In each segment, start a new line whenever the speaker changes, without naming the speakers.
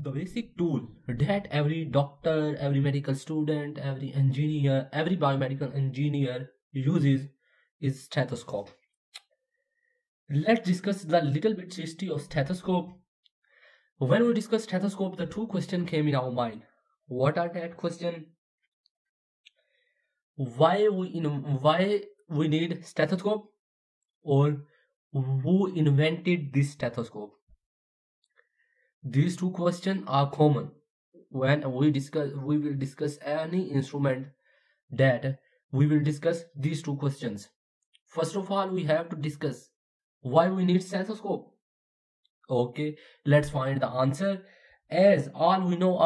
The basic tool that every doctor, every medical student, every engineer, every biomedical engineer uses is stethoscope. Let's discuss the little bit history of stethoscope. When we discuss stethoscope, the two questions came in our mind. What are that question? Why we need stethoscope, or who invented this stethoscope? These two questions are common when we will discuss any instrument, that we will discuss these two questions. First of all, we have to discuss why we need stethoscope. Okay, let's find the answer. As all we know,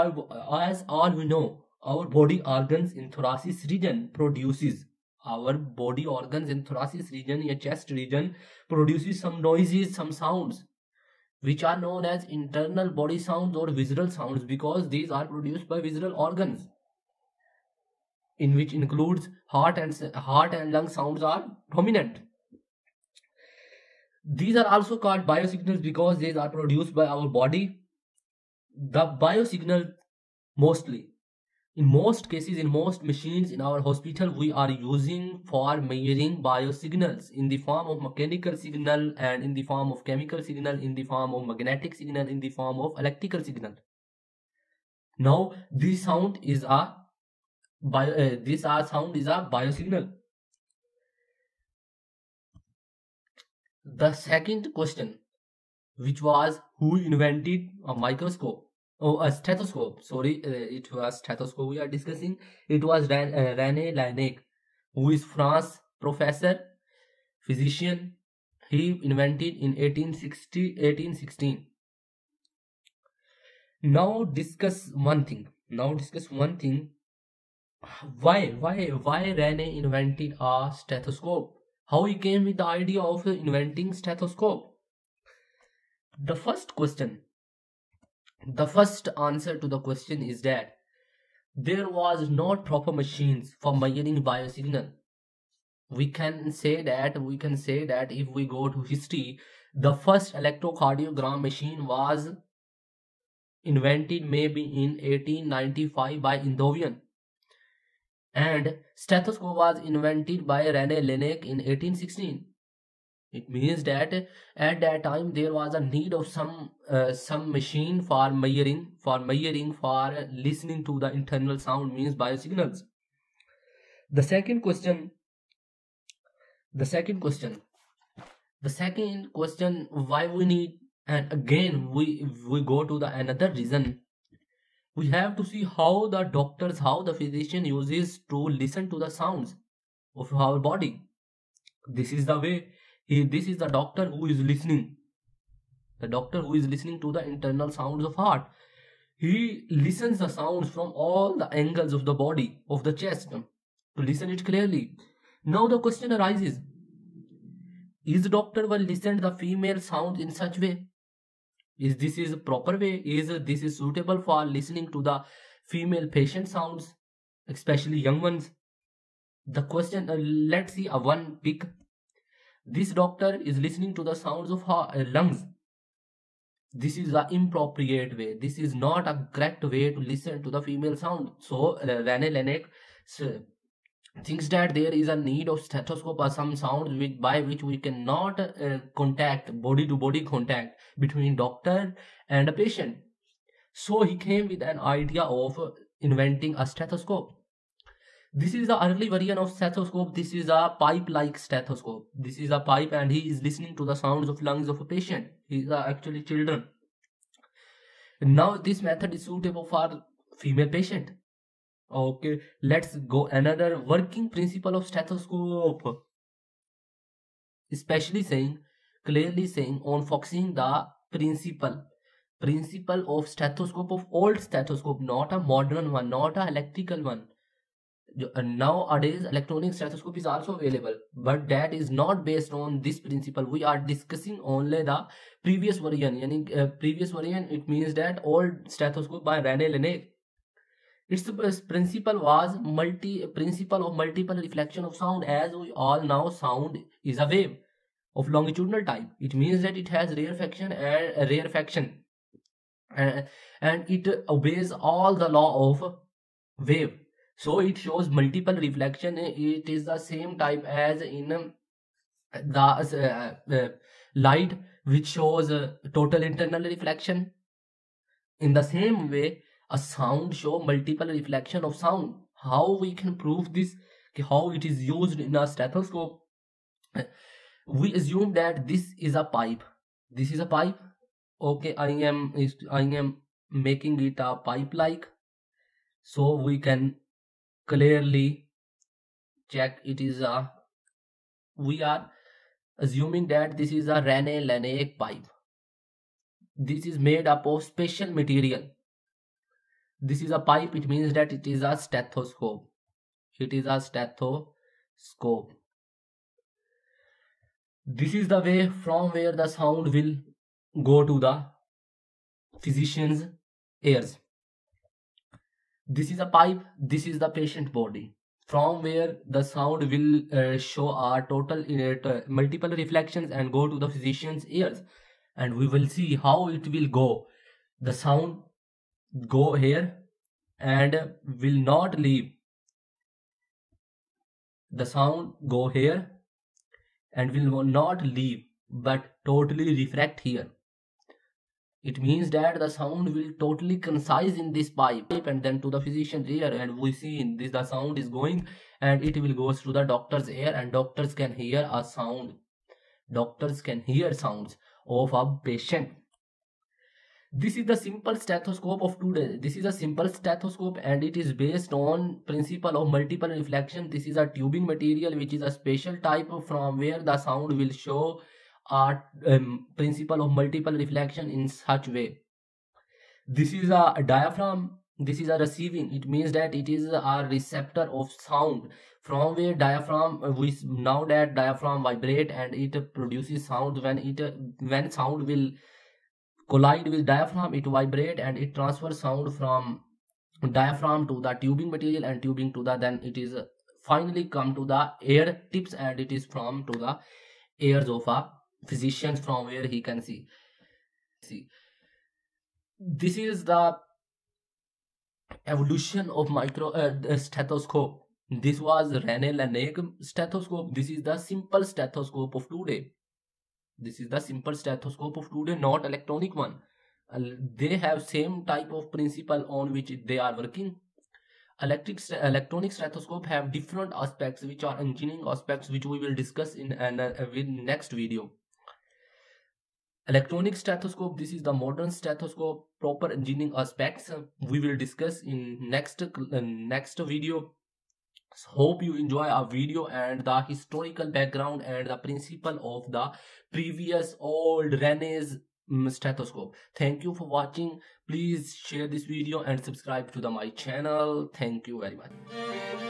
our body organs in thoracic region produces our body organs in thoracic region, your chest region, produces some noises, some sounds, which are known as internal body sounds or visceral sounds, because these are produced by visceral organs, in which includes heart and lung sounds are prominent. These are also called biosignals because these are produced by our body. The biosignal, mostly, in most cases, in most machines in our hospital, we are using for measuring biosignals in the form of mechanical signal, and in the form of chemical signal, in the form of magnetic signal, in the form of electrical signal. Now, this sound is a biosignal. The second question, which was who invented a microscope? Oh, a stethoscope. Sorry, it was stethoscope we are discussing. It was René Laennec, who is France professor, physician. He invented in 1816. Now discuss one thing. Why René invented a stethoscope? How he came with the idea of inventing stethoscope? The first answer to the question is that there was not proper machines for measuring biosignal. We can say that if we go to history, the first electrocardiogram machine was invented maybe in 1895 by Indovian, and stethoscope was invented by René Laennec in 1816. It means that at that time there was a need of some machine for measuring, for listening to the internal sound, means biosignals. The second question, why we need, and again we go to the another reason. We have to see how the physician uses to listen to the sounds of our body. This is the way. This is the doctor who is listening. The doctor who is listening to the internal sounds of heart. He listens the sounds from all the angles of the body, of the chest, to listen it clearly. Now the question arises: is the doctor will listen the female sounds in such way? Is this a proper way? Is this suitable for listening to the female patient sounds, especially young ones? The question. Let's see one pick. This doctor is listening to the sounds of her lungs. This is the inappropriate way. This is not a correct way to listen to the female sound. So René Laennec thinks that there is a need of stethoscope or some sounds by which we cannot contact, body to body contact between doctor and a patient. So he came with an idea of inventing a stethoscope. This is the early version of stethoscope. This is a pipe-like stethoscope. This is a pipe, and he is listening to the sounds of lungs of a patient. These are actually children. Now this method is suitable for female patient. Okay, let's go another working principle of stethoscope. Clearly saying on focusing the principle of stethoscope, of old stethoscope, not a modern one, not a electrical one. Nowadays electronic stethoscope is also available, but that is not based on this principle. We are discussing only the previous version. Previous version, it means that old stethoscope by René Laennec. Its principle was principle of multiple reflection of sound. As we all know, sound is a wave of longitudinal type. It means that it has rarefaction and rarefaction. and, and it obeys all the law of wave. So it shows multiple reflection. It is the same type as in the light, which shows total internal reflection. In the same way, a sound show multiple reflection of sound. How we can prove this? How it is used in a stethoscope? We assume that this is a pipe. This is a pipe. Okay, I am making it a pipe like, so we can clearly check it is a. We are assuming that this is a Rene-Laennec pipe. This is made up of special material. This is a pipe. It means that it is a stethoscope. It is a stethoscope. This is the way from where the sound will go to the physician's ears. This is a pipe. This is the patient body, from where the sound will show our total multiple reflections and go to the physician's ears, and we will see how it will go. The sound go here and will not leave. The sound go here and will not leave, but totally refract here. It means that the sound will totally concise in this pipe and then to the physician's ear, and we see in this the sound is going and it will go through the doctor's ear, and doctors can hear a sound. Doctors can hear sounds of a patient. This is the simple stethoscope of today. This is a simple stethoscope and it is based on principle of multiple reflection. This is a tubing material which is a special type from where the sound will show a principle of multiple reflection in such way. This is a diaphragm. This is a receiving. It means that it is a receptor of sound, from where diaphragm we now that diaphragm vibrate and it produces sound. When sound will collide with diaphragm, it vibrate and it transfers sound from diaphragm to the tubing material, and tubing to the, then it is finally come to the ear tips, and it is from to the ears of a physician, from where he can see. This is the evolution of the stethoscope. This was Rene-Laennec stethoscope. This is the simple stethoscope of today. This is the simple stethoscope of today, not electronic one. They have same type of principle on which they are working. Electronic stethoscope have different aspects, which are engineering aspects, which we will discuss in next video. Electronic stethoscope, this is the modern stethoscope. Proper engineering aspects we will discuss in next video. Hope you enjoy our video and the historical background and the principle of the previous old Rene's stethoscope. Thank you for watching. Please share this video and subscribe to my channel. Thank you very much.